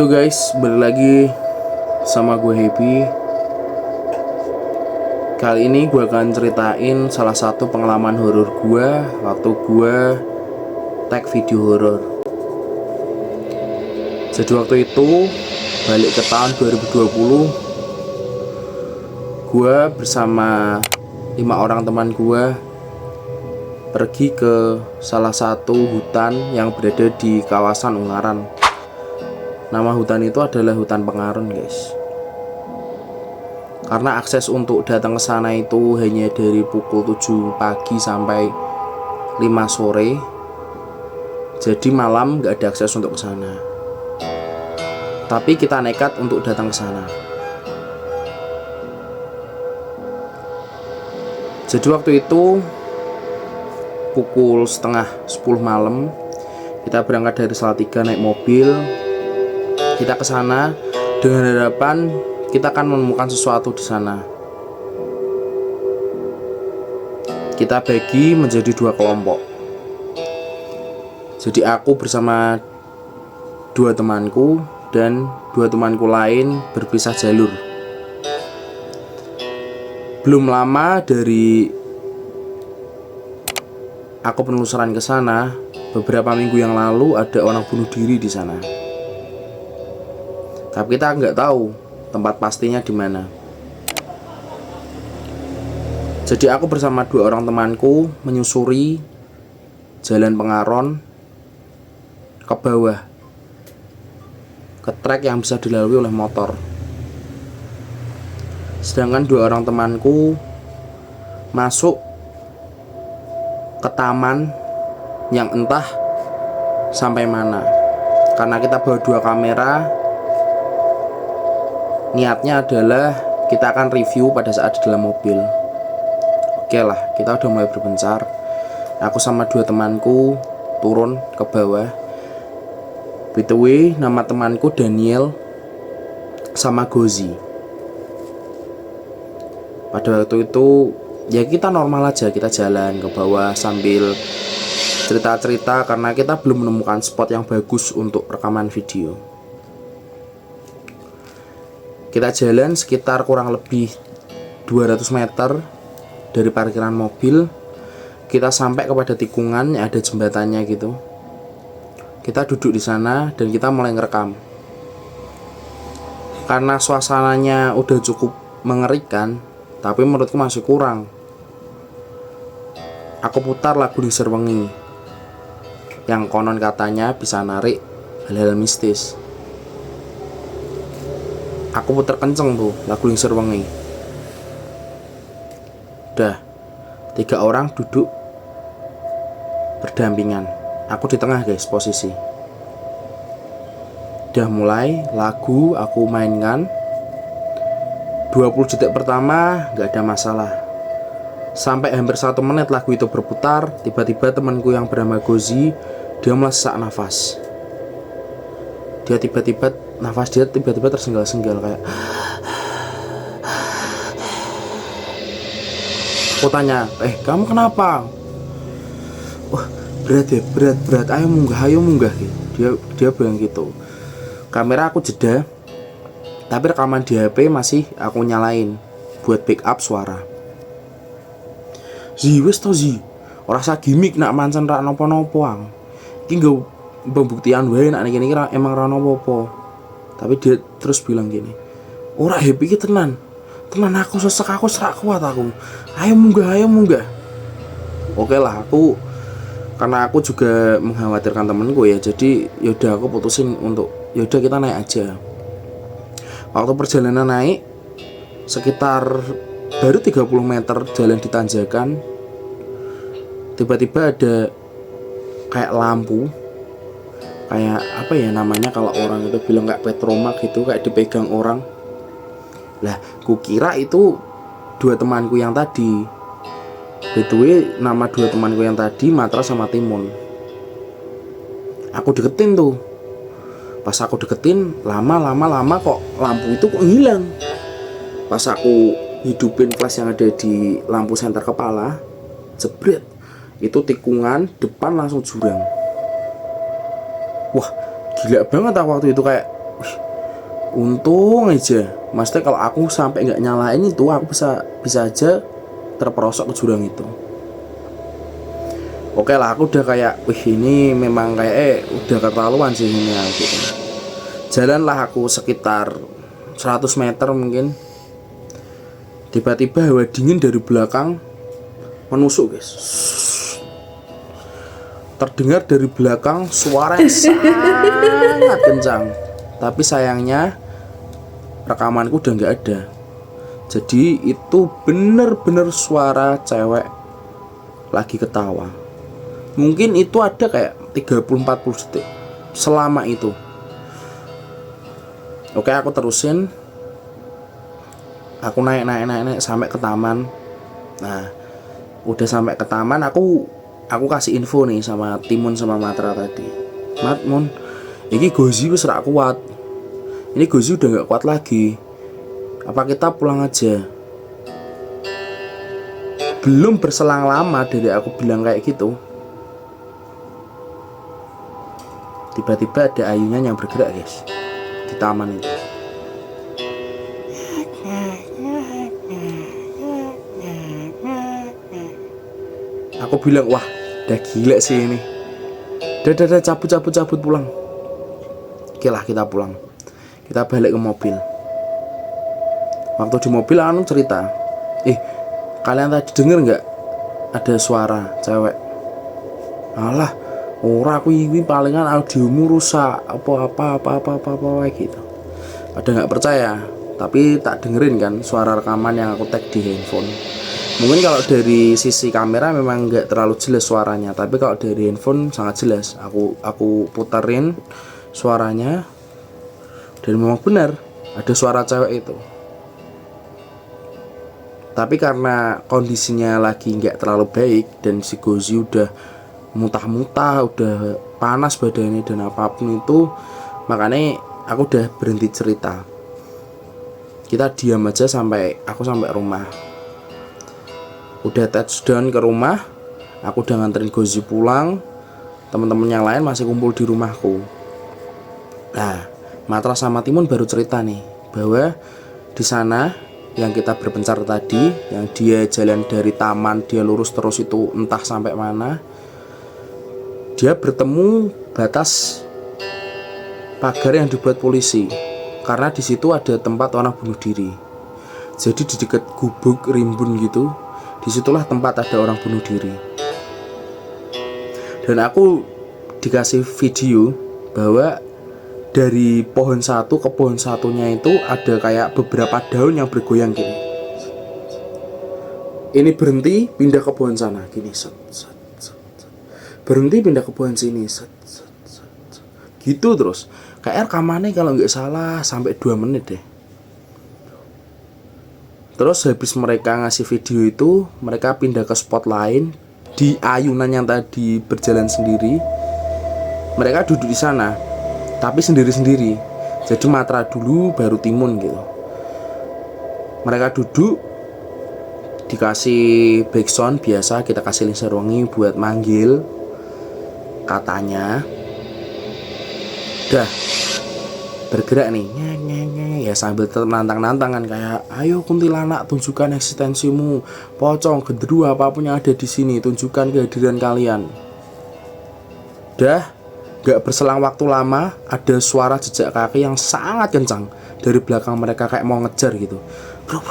Yo guys, balik lagi sama gue Happy. Kali ini gue akan ceritain salah satu pengalaman horor gue waktu gue tag video horor. Jadi waktu itu balik ke tahun 2020, gue bersama 5 orang teman gue pergi ke salah satu hutan yang berada di kawasan Ungaran. Nama hutan itu adalah hutan Pengaron, guys. Karena akses untuk datang ke sana itu hanya dari pukul 7 pagi sampai 5 sore. Jadi malam nggak ada akses untuk ke sana. Tapi kita nekat untuk datang ke sana. Jadi waktu itu pukul setengah 10 malam, kita berangkat dari Salatiga naik mobil. Kita ke sana dengan harapan kita akan menemukan sesuatu di sana. Kita bagi menjadi 2 kelompok. Jadi aku bersama 2 temanku dan 2 temanku lain berpisah jalur. Belum lama dari aku penelusuran ke sana, beberapa minggu yang lalu ada orang bunuh diri di sana. Tapi kita nggak tahu tempat pastinya di mana. Jadi aku bersama 2 orang temanku menyusuri jalan Pengaron ke bawah, ke trek yang bisa dilalui oleh motor. Sedangkan 2 orang temanku masuk ke taman yang entah sampai mana. Karena kita bawa 2 kamera, niatnya adalah kita akan review pada saat di dalam mobil. Oke lah, kita udah mulai berpencar. Aku sama 2 temanku turun ke bawah. BTW nama temanku Daniel sama Gozi. Pada waktu itu ya kita normal aja, kita jalan ke bawah sambil cerita-cerita karena kita belum menemukan spot yang bagus untuk rekaman video. Kita jalan sekitar kurang lebih 200 meter dari parkiran mobil. Kita sampai kepada tikungan yang ada jembatannya gitu. Kita duduk di sana dan kita mulai ngerekam. Karena suasananya udah cukup mengerikan, tapi menurutku masih kurang. Aku putar lagu Lingsir Wengi yang konon katanya bisa narik hal-hal mistis. Aku puter kenceng tuh lagu Lingsir Wengi. Udah 3 orang duduk berdampingan. Aku di tengah guys posisi. Udah mulai lagu aku mainkan. 20 detik pertama gak ada masalah. Sampai hampir 1 menit lagu itu berputar, tiba-tiba temanku yang bernama Gozi, dia mulai sesak nafas. Nafas dia tiba-tiba tersenggal-senggal kayak. Aku tanya, kamu kenapa? Wah, berat ya, berat. Ayo munggah gitu. Dia bilang gitu. Kamera aku jeda, tapi rekaman di HP masih aku nyalain buat backup suara. Wis to ora usah gimmick nak mancen ra napa-napa ang. Iki nggo pembuktian wae nak ngene iki emang ra napa-napa. Tapi dia terus bilang gini, ora Happy iki tenan aku sesek, aku serak kuat aku. Ayo munggah. Oke lah, karena aku juga mengkhawatirkan temenku ya, jadi yaudah aku putusin untuk yaudah kita naik aja. Waktu perjalanan naik sekitar baru 30 meter jalan di tanjakan, tiba-tiba ada kayak lampu, kayak apa ya namanya kalau orang itu bilang kayak petromak gitu, kayak dipegang orang. Lah, kukira itu 2 temanku yang tadi. Betul, nama 2 temanku yang tadi Matra sama Timun. Aku deketin tuh. Pas aku deketin, lama kok lampu itu kok hilang. Pas aku hidupin flash yang ada di lampu senter kepala, jebret, itu tikungan depan langsung jurang. Wah, gila banget aku waktu itu kayak, wih, Untung aja, maksudnya kalau aku sampai nggak nyalain itu, aku bisa aja terperosok ke jurang itu. Oke lah, aku udah kayak, wih ini memang kayak udah keterlaluan sih ini gitu. Jalanlah aku sekitar 100 meter mungkin. Tiba-tiba hawa dingin dari belakang menusuk, guys. Terdengar dari belakang suara yang sangat kencang. Tapi sayangnya rekamanku udah nggak ada. Jadi itu bener-bener suara cewek lagi ketawa. Mungkin itu ada kayak 30-40 detik selama itu. Oke, aku terusin. Aku naik sampai ke taman. Nah, udah sampai ke taman, aku kasih info nih sama Timun sama Matra tadi. Mun, ini Gozi wis rak kuat. Ini Gozi udah nggak kuat lagi. Apa kita pulang aja? Belum berselang lama dari aku bilang kayak gitu, tiba-tiba ada ayunan yang bergerak, guys, di taman itu. Aku bilang, wah, udah gila sih ini. Udah cabut pulang. Oke lah, kita pulang. Kita balik ke mobil. Waktu di mobil anu cerita, kalian tadi denger nggak ada suara cewek? Alah, ora, aku ini palingan audiomu rusak apa gitu. Ada nggak percaya, tapi tak dengerin kan suara rekaman yang aku tag di handphone. Mungkin kalau dari sisi kamera memang nggak terlalu jelas suaranya, tapi kalau dari handphone sangat jelas. Aku puterin suaranya dan memang benar ada suara cewek itu. Tapi karena kondisinya lagi nggak terlalu baik dan si Gozi udah muntah-muntah, udah panas badannya dan apapun itu, makanya aku udah berhenti cerita. Kita diam aja sampai aku sampai rumah. Udah touchdown ke rumah, aku udah nganterin Gozi pulang. Teman-teman yang lain masih kumpul di rumahku. Nah, Matra sama Timun baru cerita nih bahwa di sana yang kita berpencar tadi, yang dia jalan dari taman, dia lurus terus itu entah sampai mana, dia bertemu batas pagar yang dibuat polisi, karena di situ ada tempat orang bunuh diri. Jadi di dekat gubuk rimbun gitu, disitulah tempat ada orang bunuh diri. Dan aku dikasih video bahwa dari pohon satu ke pohon satunya itu ada kayak beberapa daun yang bergoyang gini. Ini berhenti, pindah ke pohon sana gini, set. Berhenti, pindah ke pohon sini, set. Gitu terus. Kayak rekamannya kalau nggak salah sampai 2 menit deh. Terus habis mereka ngasih video itu, mereka pindah ke spot lain di ayunan yang tadi berjalan sendiri. Mereka duduk di sana, tapi sendiri-sendiri. Jadi Matra dulu baru Timun gitu. Mereka duduk, dikasih backsound biasa, kita kasih lingser wangi buat manggil. Katanya udah bergerak nih, ya sambil nantang-nantang kan, kayak ayo kuntilanak tunjukkan eksistensimu, pocong, genderuwo, apapun yang ada di sini, tunjukkan kehadiran kalian. Udah gak berselang waktu lama, ada suara jejak kaki yang sangat kencang dari belakang mereka, kayak mau ngejar gitu. Bro.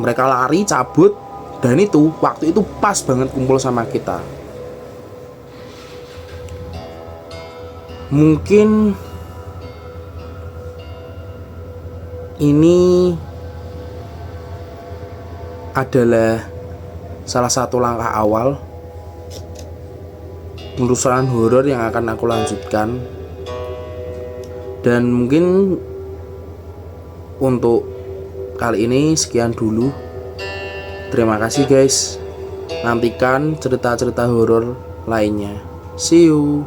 Mereka lari, cabut, dan itu waktu itu pas banget kumpul sama kita. Mungkin ini adalah salah satu langkah awal penelusuran horor yang akan aku lanjutkan. Dan mungkin untuk kali ini sekian dulu. Terima kasih guys. Nantikan cerita-cerita horor lainnya. See you.